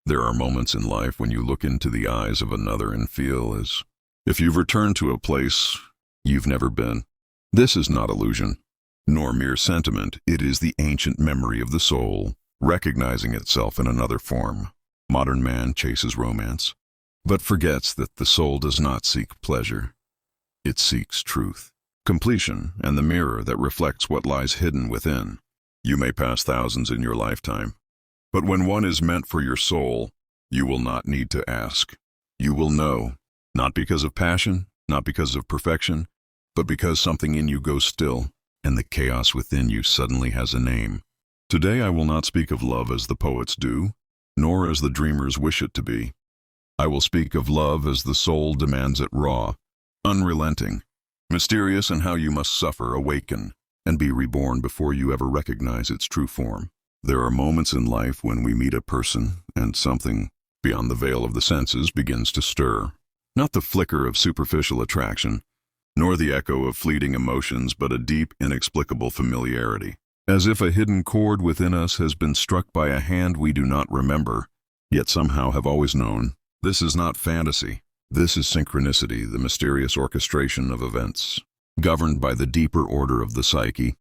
There are moments in life when you look into the eyes of another and feel as if you've returned to a place you've never been. This is not illusion, nor mere sentiment. It is the ancient memory of the soul, recognizing itself in another form. Modern man chases romance, but forgets that the soul does not seek pleasure. It seeks truth, completion, and the mirror that reflects what lies hidden within. You may pass thousands in your lifetime, but when one is meant for your soul, you will not need to ask. You will know, not because of passion, not because of perfection, but because something in you goes still, and the chaos within you suddenly has a name. Today I will not speak of love as the poets do, nor as the dreamers wish it to be. I will speak of love as the soul demands it, raw, unrelenting, mysterious, and how you must suffer, awaken, and be reborn before you ever recognize its true form. There are moments in life when we meet a person and something beyond the veil of the senses begins to stir. Not the flicker of superficial attraction, nor the echo of fleeting emotions, but a deep, inexplicable familiarity. As if a hidden chord within us has been struck by a hand we do not remember, yet somehow have always known. This is not fantasy. This is synchronicity, the mysterious orchestration of events, governed by the deeper order of the psyche,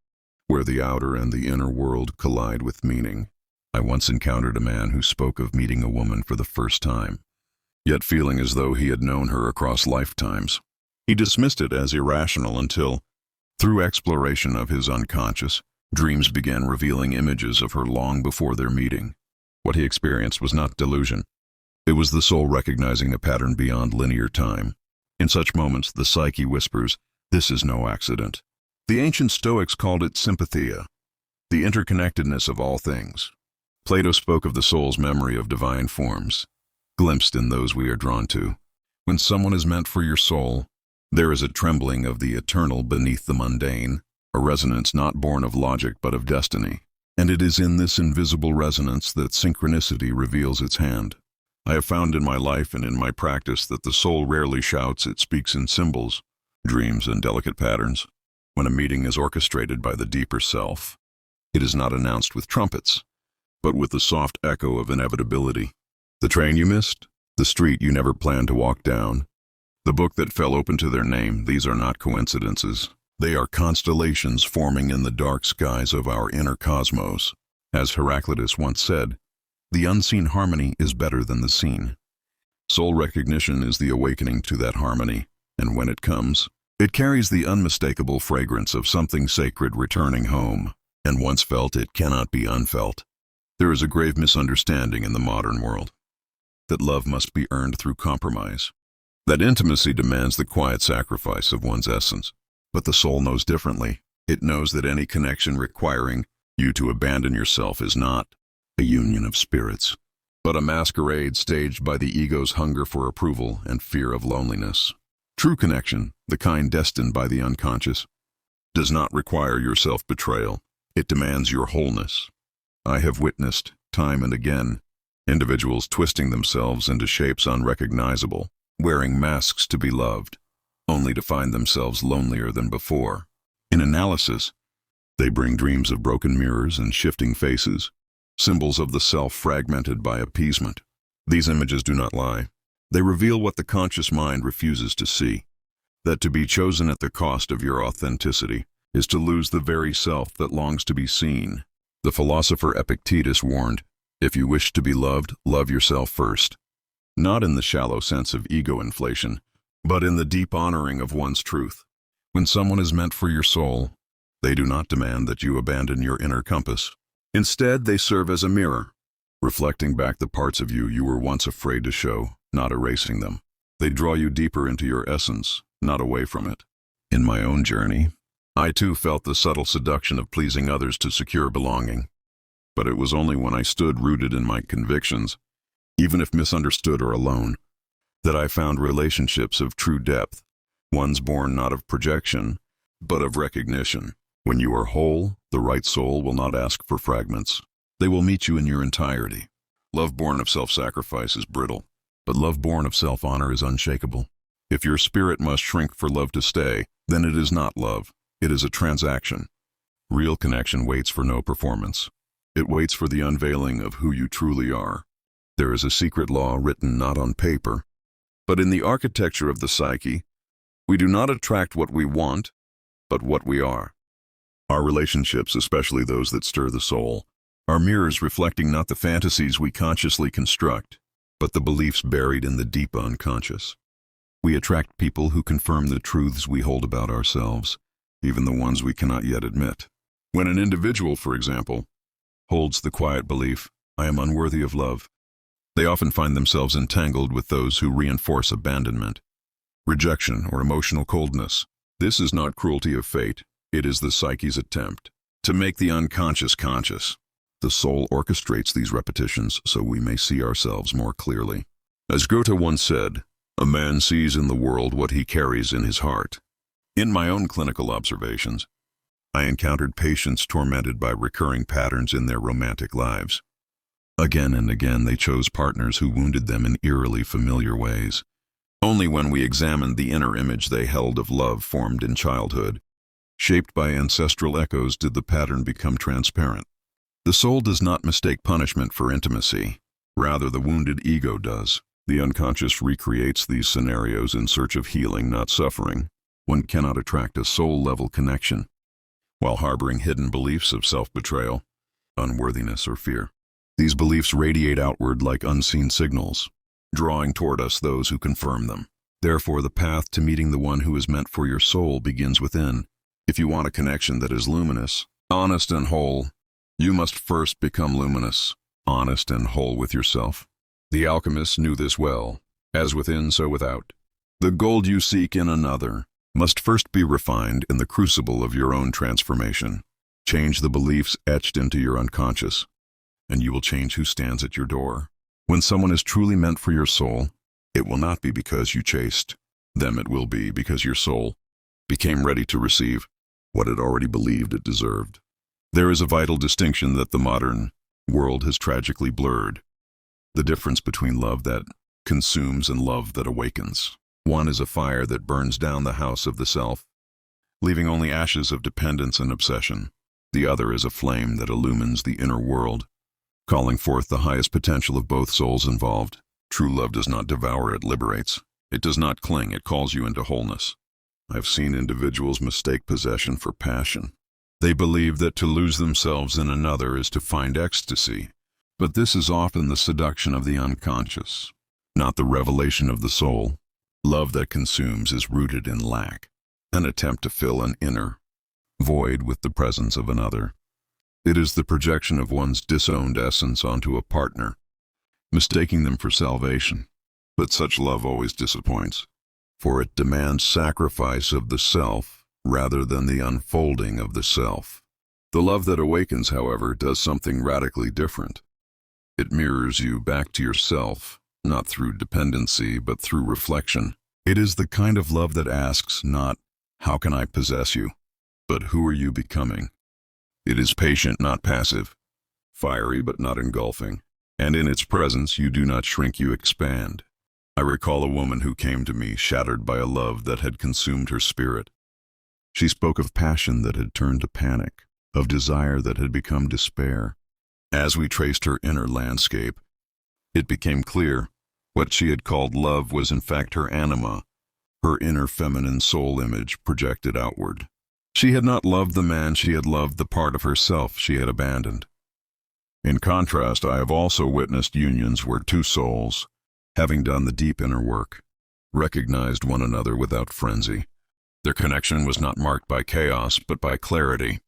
where the outer and the inner world collide with meaning. I once encountered a man who spoke of meeting a woman for the first time, yet feeling as though he had known her across lifetimes. He dismissed it as irrational until, through exploration of his unconscious, dreams began revealing images of her long before their meeting. What he experienced was not delusion. It was the soul recognizing a pattern beyond linear time. In such moments, the psyche whispers, "This is no accident." The ancient Stoics called it sympathia, the interconnectedness of all things. Plato spoke of the soul's memory of divine forms, glimpsed in those we are drawn to. When someone is meant for your soul, there is a trembling of the eternal beneath the mundane, a resonance not born of logic but of destiny. And it is in this invisible resonance that synchronicity reveals its hand. I have found in my life and in my practice that the soul rarely shouts, it speaks in symbols, dreams, and delicate patterns. When a meeting is orchestrated by the deeper self, it is not announced with trumpets, but with the soft echo of inevitability. The train you missed, the street you never planned to walk down, the book that fell open to their name, these are not coincidences. They are constellations forming in the dark skies of our inner cosmos. As Heraclitus once said, the unseen harmony is better than the seen. Soul recognition is the awakening to that harmony, and when it comes, it carries the unmistakable fragrance of something sacred returning home, and once felt, it cannot be unfelt. There is a grave misunderstanding in the modern world, that love must be earned through compromise, that intimacy demands the quiet sacrifice of one's essence. But the soul knows differently. It knows that any connection requiring you to abandon yourself is not a union of spirits, but a masquerade staged by the ego's hunger for approval and fear of loneliness. True connection, the kind destined by the unconscious, does not require your self-betrayal. It demands your wholeness. I have witnessed, time and again, individuals twisting themselves into shapes unrecognizable, wearing masks to be loved, only to find themselves lonelier than before. In analysis, they bring dreams of broken mirrors and shifting faces, symbols of the self fragmented by appeasement. These images do not lie. They reveal what the conscious mind refuses to see, that to be chosen at the cost of your authenticity is to lose the very self that longs to be seen. The philosopher Epictetus warned, if you wish to be loved, love yourself first. Not in the shallow sense of ego inflation, but in the deep honoring of one's truth. When someone is meant for your soul, they do not demand that you abandon your inner compass. Instead, they serve as a mirror, reflecting back the parts of you you were once afraid to show, not erasing them. They draw you deeper into your essence, not away from it. In my own journey, I too felt the subtle seduction of pleasing others to secure belonging. But it was only when I stood rooted in my convictions, even if misunderstood or alone, that I found relationships of true depth, ones born not of projection, but of recognition. When you are whole, the right soul will not ask for fragments. They will meet you in your entirety. Love born of self-sacrifice is brittle, but love born of self-honor is unshakable. If your spirit must shrink for love to stay, then it is not love. It is a transaction. Real connection waits for no performance. It waits for the unveiling of who you truly are. There is a secret law written not on paper, but in the architecture of the psyche. We do not attract what we want, but what we are. Our relationships, especially those that stir the soul, are mirrors reflecting not the fantasies we consciously construct, but the beliefs buried in the deep unconscious. We attract people who confirm the truths we hold about ourselves, even the ones we cannot yet admit. When an individual, for example, holds the quiet belief, "I am unworthy of love," they often find themselves entangled with those who reinforce abandonment, rejection, or emotional coldness. This is not cruelty of fate. It is the psyche's attempt to make the unconscious conscious. The soul orchestrates these repetitions so we may see ourselves more clearly. As Goethe once said, "A man sees in the world what he carries in his heart." In my own clinical observations, I encountered patients tormented by recurring patterns in their romantic lives. Again and again they chose partners who wounded them in eerily familiar ways. Only when we examined the inner image they held of love formed in childhood, shaped by ancestral echoes, did the pattern become transparent. The soul does not mistake punishment for intimacy. Rather, the wounded ego does. The unconscious recreates these scenarios in search of healing, not suffering. One cannot attract a soul-level connection while harboring hidden beliefs of self-betrayal, unworthiness, or fear. These beliefs radiate outward like unseen signals, drawing toward us those who confirm them. Therefore, the path to meeting the one who is meant for your soul begins within. If you want a connection that is luminous, honest, and whole, you must first become luminous, honest, and whole with yourself. The alchemists knew this well. As within, so without. The gold you seek in another must first be refined in the crucible of your own transformation. Change the beliefs etched into your unconscious, and you will change who stands at your door. When someone is truly meant for your soul, it will not be because you chased them. It will be because your soul became ready to receive what it already believed it deserved. There is a vital distinction that the modern world has tragically blurred: the difference between love that consumes and love that awakens. One is a fire that burns down the house of the self, leaving only ashes of dependence and obsession. The other is a flame that illumines the inner world, calling forth the highest potential of both souls involved. True love does not devour, it liberates. It does not cling, it calls you into wholeness. I've seen individuals mistake possession for passion. They believe that to lose themselves in another is to find ecstasy, but this is often the seduction of the unconscious, not the revelation of the soul. Love that consumes is rooted in lack, an attempt to fill an inner void with the presence of another. It is the projection of one's disowned essence onto a partner, mistaking them for salvation. But such love always disappoints, for it demands sacrifice of the self rather than the unfolding of the self. The love that awakens, however, does something radically different. It mirrors you back to yourself, not through dependency, but through reflection. It is the kind of love that asks not, "How can I possess you?" but "Who are you becoming?" It is patient, not passive, fiery, but not engulfing, and in its presence you do not shrink, you expand. I recall a woman who came to me shattered by a love that had consumed her spirit. She spoke of passion that had turned to panic, of desire that had become despair. As we traced her inner landscape, it became clear what she had called love was in fact her anima, her inner feminine soul image projected outward. She had not loved the man, she had loved the part of herself she had abandoned. In contrast, I have also witnessed unions where two souls, having done the deep inner work, recognized one another without frenzy. Their connection was not marked by chaos, but by clarity.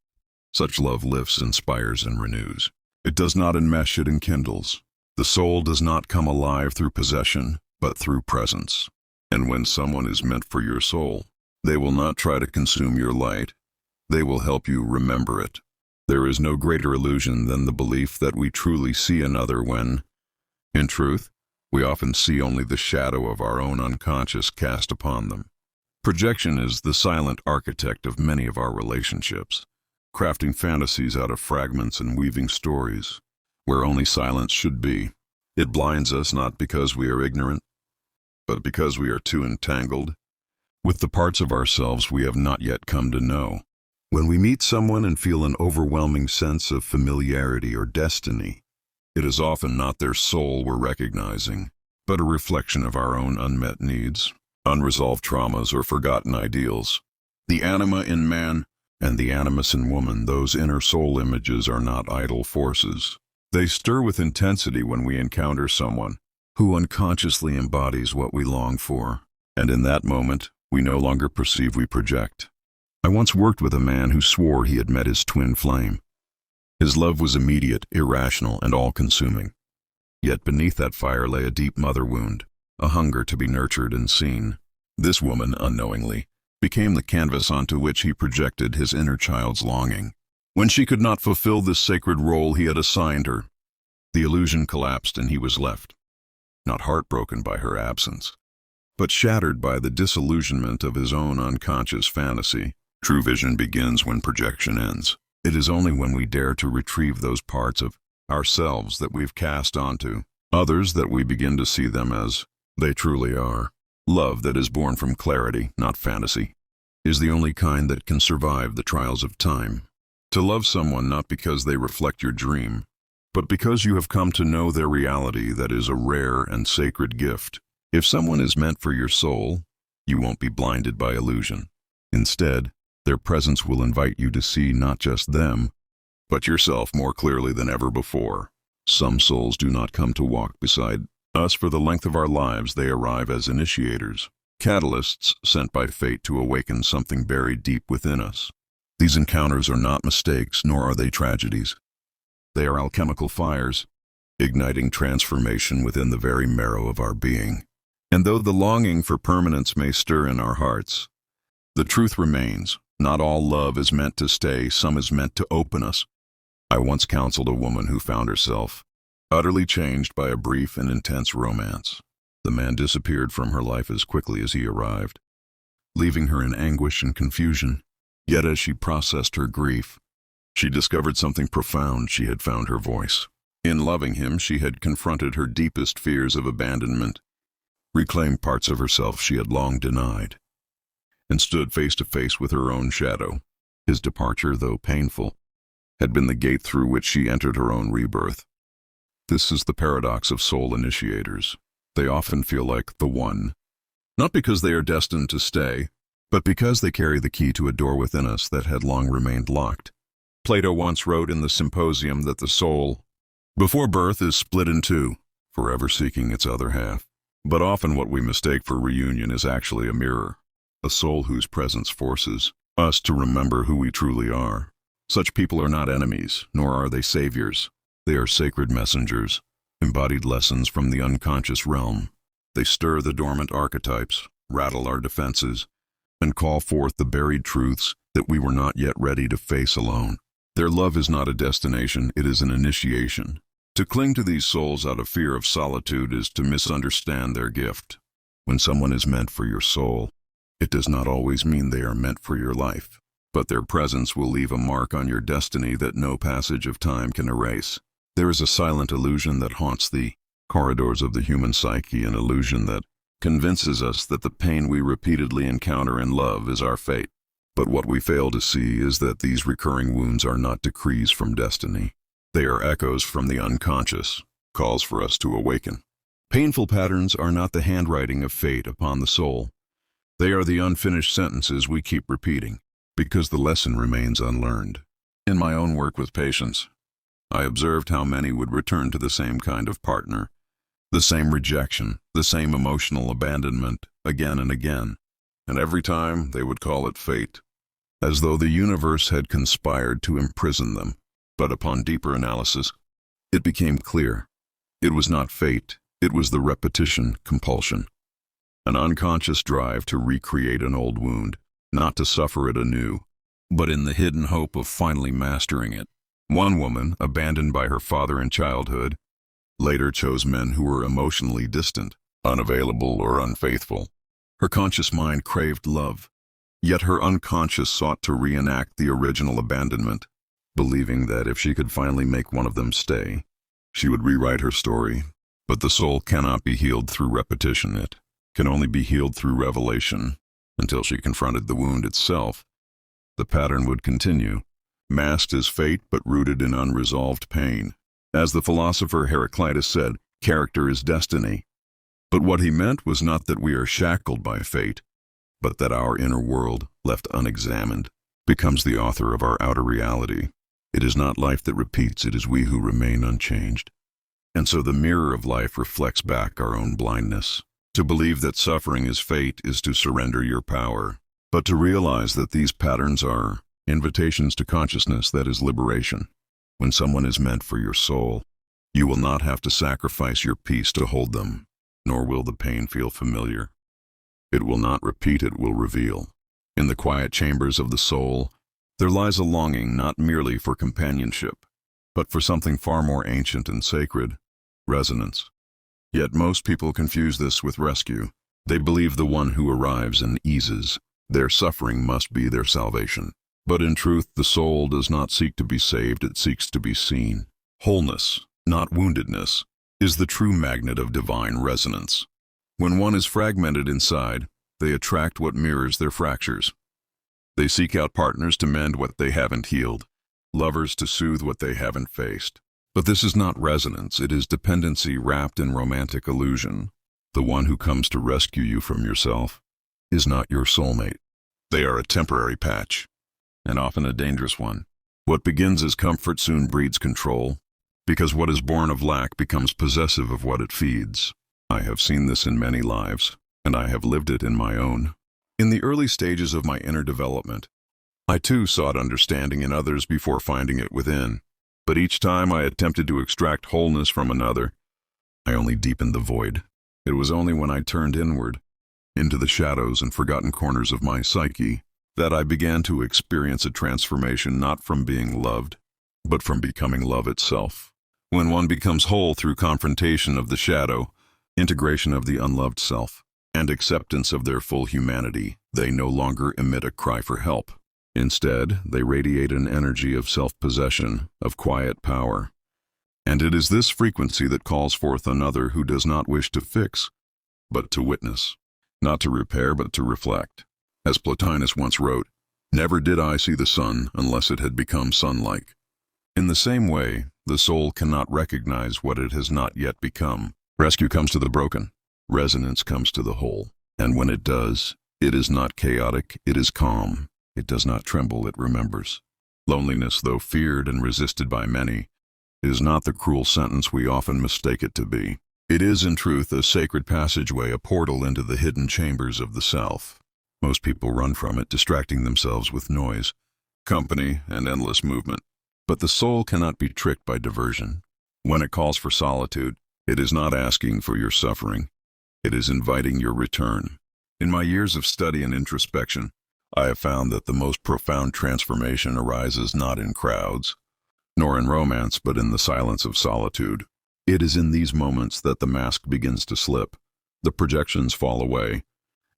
Such love lifts, inspires, and renews. It does not enmesh, it enkindles. The soul does not come alive through possession, but through presence. And when someone is meant for your soul, they will not try to consume your light. They will help you remember it. There is no greater illusion than the belief that we truly see another when, in truth, we often see only the shadow of our own unconscious cast upon them. Projection is the silent architect of many of our relationships, crafting fantasies out of fragments and weaving stories where only silence should be. It blinds us not because we are ignorant, but because we are too entangled with the parts of ourselves we have not yet come to know. When we meet someone and feel an overwhelming sense of familiarity or destiny, It is often not their soul we're recognizing, but a reflection of our own unmet needs, unresolved traumas, or forgotten ideals. The anima in man and the animus in woman, those inner soul images, are not idle forces. They stir with intensity when we encounter someone who unconsciously embodies what we long for, and in that moment, we no longer perceive, we project. I once worked with a man who swore he had met his twin flame. His love was immediate, irrational, and all-consuming. Yet beneath that fire lay a deep mother wound, a hunger to be nurtured and seen. This woman, unknowingly, became the canvas onto which he projected his inner child's longing. When she could not fulfill this sacred role he had assigned her, the illusion collapsed and he was left, not heartbroken by her absence, but shattered by the disillusionment of his own unconscious fantasy. True vision begins when projection ends. It is only when we dare to retrieve those parts of ourselves that we've cast onto others that we begin to see them as they truly are. Love that is born from clarity, not fantasy, is the only kind that can survive the trials of time. To love someone not because they reflect your dream, but because you have come to know their reality, that is a rare and sacred gift. If someone is meant for your soul, you won't be blinded by illusion. Instead, their presence will invite you to see not just them, but yourself more clearly than ever before. Some souls do not come to walk beside us for the length of our lives. They arrive as initiators, catalysts sent by fate to awaken something buried deep within us. These encounters are not mistakes, nor are they tragedies. They are alchemical fires, igniting transformation within the very marrow of our being. And though the longing for permanence may stir in our hearts, the truth remains. Not all love is meant to stay, some is meant to open us. I once counseled a woman who found herself utterly changed by a brief and intense romance. The man disappeared from her life as quickly as he arrived, leaving her in anguish and confusion. Yet as she processed her grief, she discovered something profound. She had found her voice. In loving him, she had confronted her deepest fears of abandonment, reclaimed parts of herself she had long denied, and stood face to face with her own shadow. His departure, though painful, had been the gate through which she entered her own rebirth. This is the paradox of soul initiators. They often feel like the one, not because they are destined to stay, but because they carry the key to a door within us that had long remained locked. Plato once wrote in the Symposium that the soul, before birth, is split in two, forever seeking its other half. But often what we mistake for reunion is actually a mirror, a soul whose presence forces us to remember who we truly are. Such people are not enemies, nor are they saviors. They are sacred messengers, embodied lessons from the unconscious realm. They stir the dormant archetypes, rattle our defenses, and call forth the buried truths that we were not yet ready to face alone. Their love is not a destination, it is an initiation. To cling to these souls out of fear of solitude is to misunderstand their gift. When someone is meant for your soul, it does not always mean they are meant for your life, but their presence will leave a mark on your destiny that no passage of time can erase. There is a silent illusion that haunts the corridors of the human psyche, an illusion that convinces us that the pain we repeatedly encounter in love is our fate. But what we fail to see is that these recurring wounds are not decrees from destiny. They are echoes from the unconscious, calls for us to awaken. Painful patterns are not the handwriting of fate upon the soul. They are the unfinished sentences we keep repeating, because the lesson remains unlearned. In my own work with patients, I observed how many would return to the same kind of partner, the same rejection, the same emotional abandonment, again and again, and every time they would call it fate, as though the universe had conspired to imprison them. But upon deeper analysis, it became clear. It was not fate, it was the repetition compulsion, an unconscious drive to recreate an old wound, not to suffer it anew, but in the hidden hope of finally mastering it. One woman, abandoned by her father in childhood, later chose men who were emotionally distant, unavailable, or unfaithful. Her conscious mind craved love, yet her unconscious sought to reenact the original abandonment, believing that if she could finally make one of them stay, she would rewrite her story. But the soul cannot be healed through repetition. It can only be healed through revelation. Until she confronted the wound itself, the pattern would continue, masked as fate but rooted in unresolved pain. As the philosopher Heraclitus said, character is destiny. But what he meant was not that we are shackled by fate, but that our inner world, left unexamined, becomes the author of our outer reality. It is not life that repeats, it is we who remain unchanged. And so the mirror of life reflects back our own blindness. To believe that suffering is fate is to surrender your power, but to realize that these patterns are invitations to consciousness, that is liberation. When someone is meant for your soul, you will not have to sacrifice your peace to hold them, nor will the pain feel familiar. It will not repeat, it will reveal. In the quiet chambers of the soul, there lies a longing not merely for companionship, but for something far more ancient and sacred, resonance. Yet most people confuse this with rescue. They believe the one who arrives and eases their suffering must be their salvation. But in truth, the soul does not seek to be saved, it seeks to be seen. Wholeness, not woundedness, is the true magnet of divine resonance. When one is fragmented inside, they attract what mirrors their fractures. They seek out partners to mend what they haven't healed, lovers to soothe what they haven't faced. But this is not resonance, it is dependency wrapped in romantic illusion. The one who comes to rescue you from yourself is not your soulmate. They are a temporary patch, and often a dangerous one. What begins as comfort soon breeds control, because what is born of lack becomes possessive of what it feeds. I have seen this in many lives, and I have lived it in my own. In the early stages of my inner development, I too sought understanding in others before finding it within. But each time I attempted to extract wholeness from another, I only deepened the void. It was only when I turned inward, into the shadows and forgotten corners of my psyche, that I began to experience a transformation not from being loved, but from becoming love itself. When one becomes whole through confrontation of the shadow, integration of the unloved self, and acceptance of their full humanity, they no longer emit a cry for help. Instead, they radiate an energy of self-possession, of quiet power. And it is this frequency that calls forth another who does not wish to fix, but to witness. Not to repair, but to reflect. As Plotinus once wrote, "Never did I see the sun unless it had become sun-like." In the same way, the soul cannot recognize what it has not yet become. Rescue comes to the broken. Resonance comes to the whole. And when it does, it is not chaotic, it is calm. It does not tremble, it remembers. Loneliness, though feared and resisted by many, is not the cruel sentence we often mistake it to be. It is, in truth, a sacred passageway, a portal into the hidden chambers of the self. Most people run from it, distracting themselves with noise, company, and endless movement. But the soul cannot be tricked by diversion. When it calls for solitude, it is not asking for your suffering. It is inviting your return. In my years of study and introspection, I have found that the most profound transformation arises not in crowds, nor in romance, but in the silence of solitude. It is in these moments that the mask begins to slip, the projections fall away,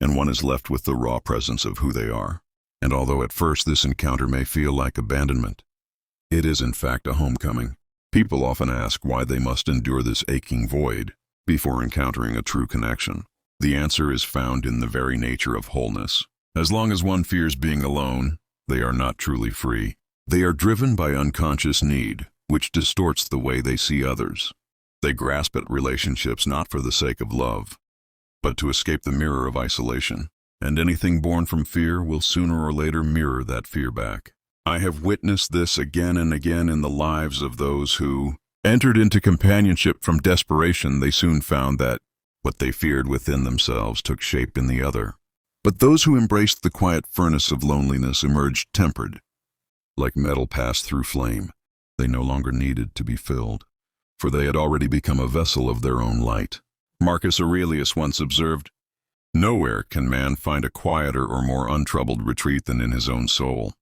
and one is left with the raw presence of who they are. And although at first this encounter may feel like abandonment, it is in fact a homecoming. People often ask why they must endure this aching void before encountering a true connection. The answer is found in the very nature of wholeness. As long as one fears being alone, they are not truly free. They are driven by unconscious need, which distorts the way they see others. They grasp at relationships not for the sake of love, but to escape the mirror of isolation. And anything born from fear will sooner or later mirror that fear back. I have witnessed this again and again in the lives of those who entered into companionship from desperation. They soon found that what they feared within themselves took shape in the other. But those who embraced the quiet furnace of loneliness emerged tempered. Like metal passed through flame, they no longer needed to be filled, for they had already become a vessel of their own light. Marcus Aurelius once observed, "Nowhere can man find a quieter or more untroubled retreat than in his own soul."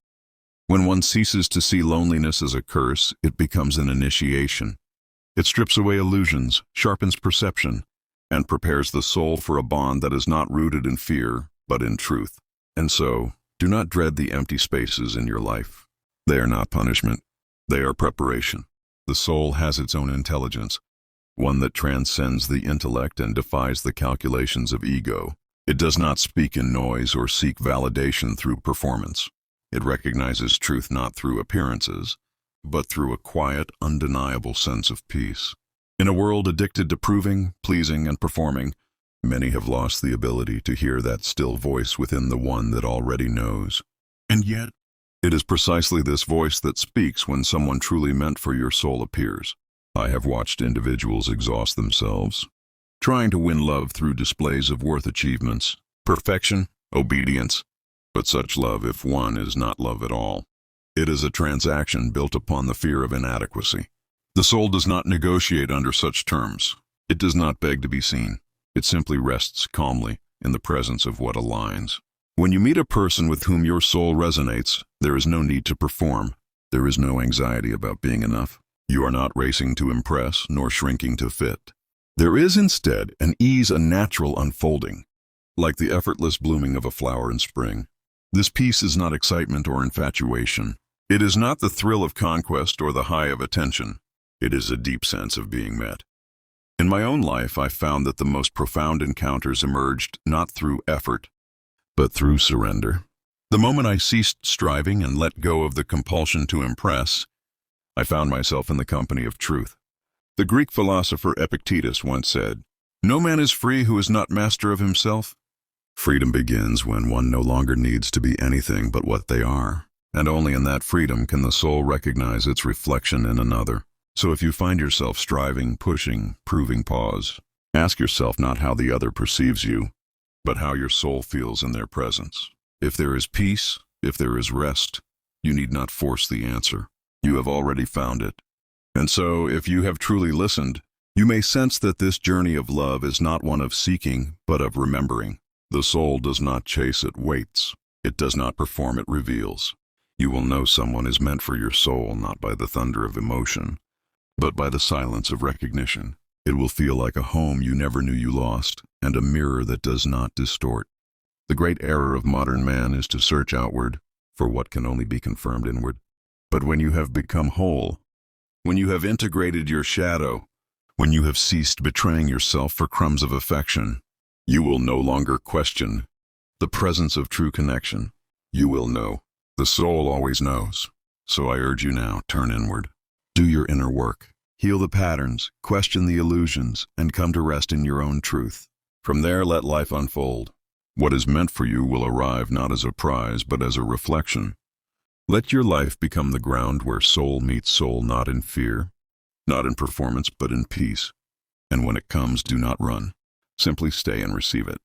When one ceases to see loneliness as a curse, it becomes an initiation. It strips away illusions, sharpens perception, and prepares the soul for a bond that is not rooted in fear, but in truth. And so, do not dread the empty spaces in your life. They are not punishment. They are preparation. The soul has its own intelligence, one that transcends the intellect and defies the calculations of ego. It does not speak in noise or seek validation through performance. It recognizes truth not through appearances, but through a quiet, undeniable sense of peace. In a world addicted to proving, pleasing, and performing, many have lost the ability to hear that still voice within the one that already knows. And yet, it is precisely this voice that speaks when someone truly meant for your soul appears. I have watched individuals exhaust themselves, trying to win love through displays of worth achievements, perfection, obedience. But such love, if won, is not love at all. It is a transaction built upon the fear of inadequacy. The soul does not negotiate under such terms. It does not beg to be seen. It simply rests calmly in the presence of what aligns. When you meet a person with whom your soul resonates, there is no need to perform. There is no anxiety about being enough. You are not racing to impress, nor shrinking to fit. There is instead an ease, a natural unfolding, like the effortless blooming of a flower in spring. This peace is not excitement or infatuation. It is not the thrill of conquest or the high of attention. It is a deep sense of being met. In my own life, I found that the most profound encounters emerged not through effort, but through surrender. The moment I ceased striving and let go of the compulsion to impress, I found myself in the company of truth. The Greek philosopher Epictetus once said, "No man is free who is not master of himself." Freedom begins when one no longer needs to be anything but what they are, and only in that freedom can the soul recognize its reflection in another. So if you find yourself striving, pushing, proving, pause. Ask yourself not how the other perceives you, but how your soul feels in their presence. If there is peace, if there is rest, you need not force the answer. You have already found it. And so, if you have truly listened, you may sense that this journey of love is not one of seeking, but of remembering. The soul does not chase, it waits. It does not perform, it reveals. You will know someone is meant for your soul not by the thunder of emotion, but by the silence of recognition. It will feel like a home you never knew you lost, and a mirror that does not distort. The great error of modern man is to search outward for what can only be confirmed inward. But when you have become whole, when you have integrated your shadow, when you have ceased betraying yourself for crumbs of affection, you will no longer question the presence of true connection. You will know. The soul always knows. So I urge you now, turn inward. Do your inner work. Heal the patterns, question the illusions, and come to rest in your own truth. From there, let life unfold. What is meant for you will arrive not as a prize, but as a reflection. Let your life become the ground where soul meets soul, not in fear, not in performance, but in peace. And when it comes, do not run. Simply stay and receive it.